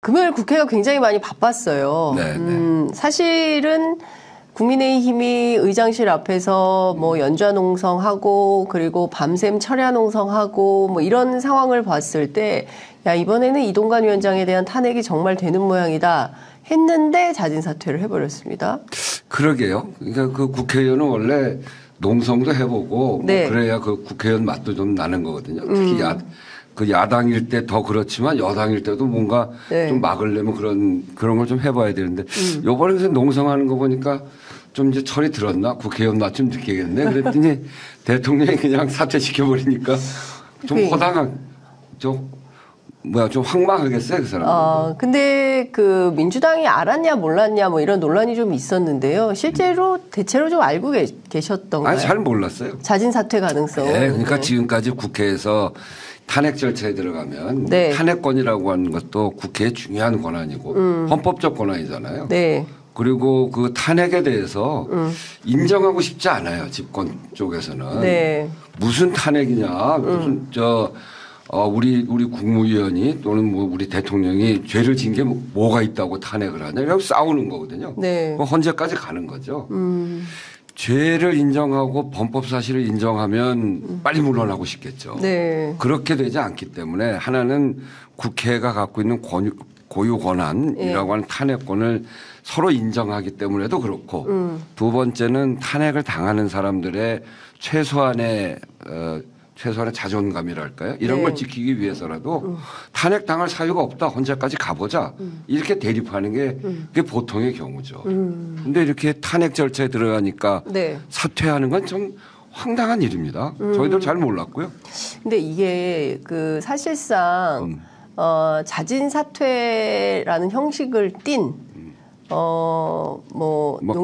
금요일 국회가 굉장히 많이 바빴어요. 사실은 국민의힘이 의장실 앞에서 뭐 연좌농성하고 그리고 밤샘 철야농성하고 뭐 이런 상황을 봤을 때 야, 이번에는 이동관 위원장에 대한 탄핵이 정말 되는 모양이다 했는데 자진 사퇴를 해버렸습니다. 그러게요. 그러니까 그 국회의원은 원래 농성도 해보고 뭐 그래야 그 국회의원 맛도 좀 나는 거거든요. 특히 그 야당일 때 더 그렇지만 여당일 때도 뭔가 좀 막으려면 그런 걸 좀 해봐야 되는데 요번에 그래서 농성하는 거 보니까 좀 이제 철이 들었나? 국회의원 맛 좀 느끼겠네. 그랬더니 대통령이 그냥 사퇴시켜버리니까 좀 허당한, 좀 황망하겠어요, 그 사람. 근데 그 민주당이 알았냐 몰랐냐 뭐 이런 논란이 좀 있었는데요. 실제로 대체로 좀 알고 계셨던가요? 아니, 잘 몰랐어요. 자진 사퇴 가능성. 네, 그러니까 지금까지 국회에서 탄핵 절차에 들어가면 탄핵권이라고 하는 것도 국회의 중요한 권한이고 헌법적 권한이잖아요. 네. 그리고 그 탄핵에 대해서 인정하고 싶지 않아요. 집권 쪽에서는. 네. 무슨 탄핵이냐. 무슨 우리 국무위원이 또는 뭐 우리 대통령이 죄를 진 게 뭐가 있다고 탄핵을 하냐. 이러고 싸우는 거거든요. 네. 헌재까지 가는 거죠. 죄를 인정하고 범법 사실을 인정하면 빨리 물러나고 싶겠죠. 네. 그렇게 되지 않기 때문에 하나는 국회가 갖고 있는 고유 권한이라고 하는 탄핵권을 서로 인정하기 때문에도 그렇고 두 번째는 탄핵을 당하는 사람들의 최소한의 자존감이랄까요? 이런 걸 지키기 위해서라도 탄핵 당할 사유가 없다. 헌재까지 가보자. 이렇게 대립하는 게 그게 보통의 경우죠. 근데 이렇게 탄핵 절차에 들어가니까 사퇴하는 건 좀 황당한 일입니다. 저희도 잘 몰랐고요. 근데 이게 그 사실상 자진 사퇴라는 형식을 띤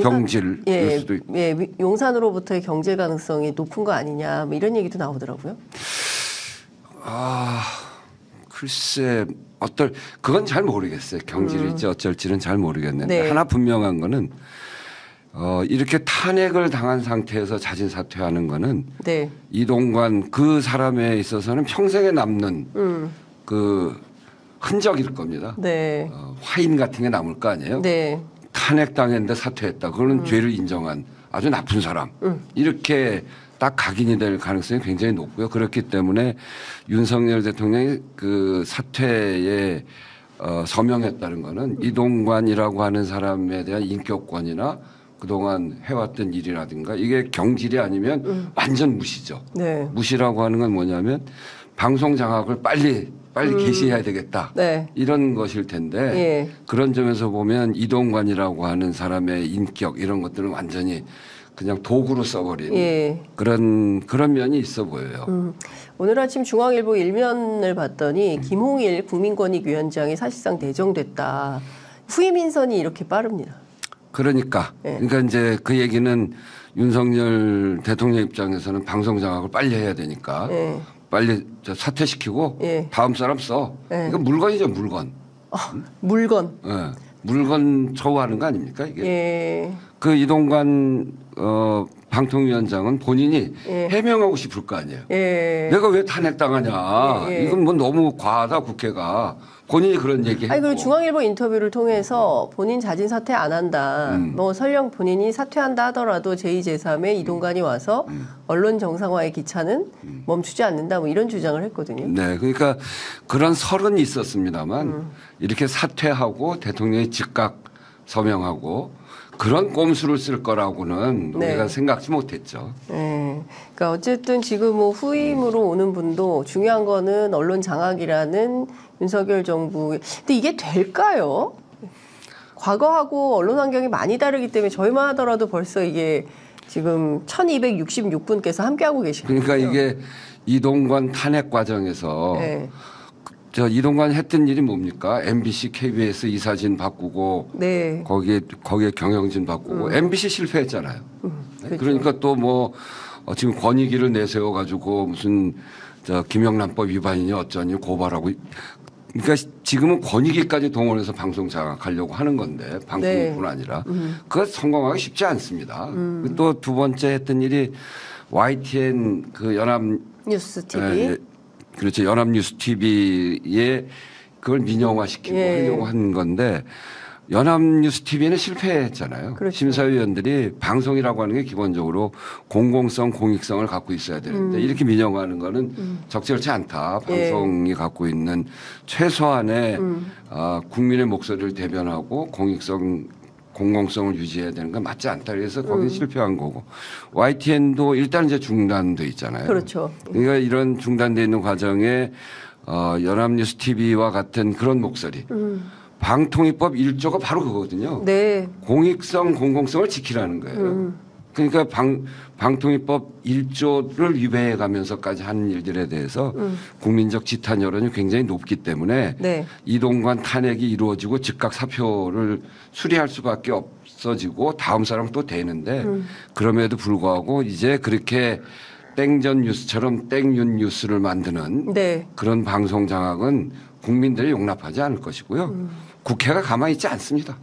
경질 수도 있고. 용산으로부터의 경질 가능성이 높은 거 아니냐 뭐 이런 얘기도 나오더라고요. 글쎄 그건 잘 모르겠어요. 경질일지 어쩔지는 잘 모르겠는데 하나 분명한 거는 이렇게 탄핵을 당한 상태에서 자진 사퇴하는 거는 이동관 그 사람에 있어서는 평생에 남는 그 흔적일 겁니다. 화인 같은 게 남을 거 아니에요. 탄핵당했는데 사퇴했다. 그거는 죄를 인정한 아주 나쁜 사람. 이렇게 딱 각인이 될 가능성이 굉장히 높고요. 그렇기 때문에 윤석열 대통령이 그 사퇴에 서명했다는 거는 이동관이라고 하는 사람에 대한 인격권이나 그동안 해왔던 일이라든가 이게 경질이 아니면 완전 무시죠. 무시라고 하는 건 뭐냐면 방송 장악을 빨리 개시해야 되겠다. 이런 것일 텐데 그런 점에서 보면 이동관이라고 하는 사람의 인격 이런 것들은 완전히 그냥 도구로 써버린 그런 면이 있어 보여요. 오늘 아침 중앙일보 일면을 봤더니 김홍일 국민권익위원장이 사실상 내정됐다. 후임 인선이 이렇게 빠릅니다. 그러니까 이제 그 얘기는 윤석열 대통령 입장에서는 방송 장악을 빨리 해야 되니까 빨리 사퇴시키고 다음 사람 써. 이거 물건이죠, 물건. 물건. 물건 처우하는 거 아닙니까 이게? 그 이동관 방통위원장은 본인이 해명하고 싶을 거 아니에요. 내가 왜 탄핵당하냐. 이건 뭐 너무 과하다 국회가. 본인이 그런 얘기했고. 그리고 중앙일보 인터뷰를 통해서 본인 자진 사퇴 안 한다. 뭐 설령 본인이 사퇴한다 하더라도 제2, 제3의 이동관이 와서 언론 정상화의 기차는 멈추지 않는다. 뭐 이런 주장을 했거든요. 네, 그러니까 그런 설은 있었습니다만 이렇게 사퇴하고 대통령이 즉각 서명하고 그런 꼼수를 쓸 거라고는 우리가 생각지 못했죠. 그러니까 어쨌든 지금 뭐 후임으로 오는 분도 중요한 거는 언론 장악이라는 윤석열 정부. 근데 이게 될까요? 과거하고 언론 환경이 많이 다르기 때문에 저희만 하더라도 벌써 이게 지금 1266분께서 함께하고 계시거든요. 그러니까 이게 이동관 탄핵 과정에서 이동관 했던 일이 뭡니까? MBC, KBS 이사진 바꾸고 거기에 경영진 바꾸고 MBC 실패했잖아요. 그렇죠. 그러니까 또 뭐 지금 권익위를 내세워 가지고 무슨 김영란법 위반이니 어쩌니 고발하고 그러니까 지금은 권익위까지 동원해서 방송 장악하려고 하는 건데 방송뿐 아니라 그거 성공하기 쉽지 않습니다. 또 두 번째 했던 일이 YTN 그 연합뉴스 TV 그렇죠. 연합뉴스 TV의 그걸 민영화시키고 예. 하려고 한 건데 연합뉴스TV는 실패했잖아요. 그렇죠. 심사위원들이 방송이라고 하는 게 기본적으로 공공성, 공익성을 갖고 있어야 되는데 이렇게 민영화하는 거는 적절치 않다. 방송이 예. 갖고 있는 최소한의 국민의 목소리를 대변하고 공익성, 공공성을 유지해야 되는 건 맞지 않다. 그래서 거기 실패한 거고 YTN도 일단 이제 중단돼 있잖아요. 그렇죠. 그러니까 이런 중단돼 있는 과정에 연합뉴스TV와 같은 그런 목소리. 방통위법 1조가 바로 그거거든요. 네. 공익성, 공공성을 지키라는 거예요. 그러니까 방통위법 1조를 위배해 가면서까지 하는 일들에 대해서 국민적 지탄 여론이 굉장히 높기 때문에 네. 이동관 탄핵이 이루어지고 즉각 사표를 수리할 수밖에 없어지고 다음 사람 또 되는데 그럼에도 불구하고 이제 그렇게 땡전 뉴스처럼 땡윤 뉴스를 만드는 네. 그런 방송 장악은 국민들이 용납하지 않을 것이고요. 국회가 가만히 있지 않습니다.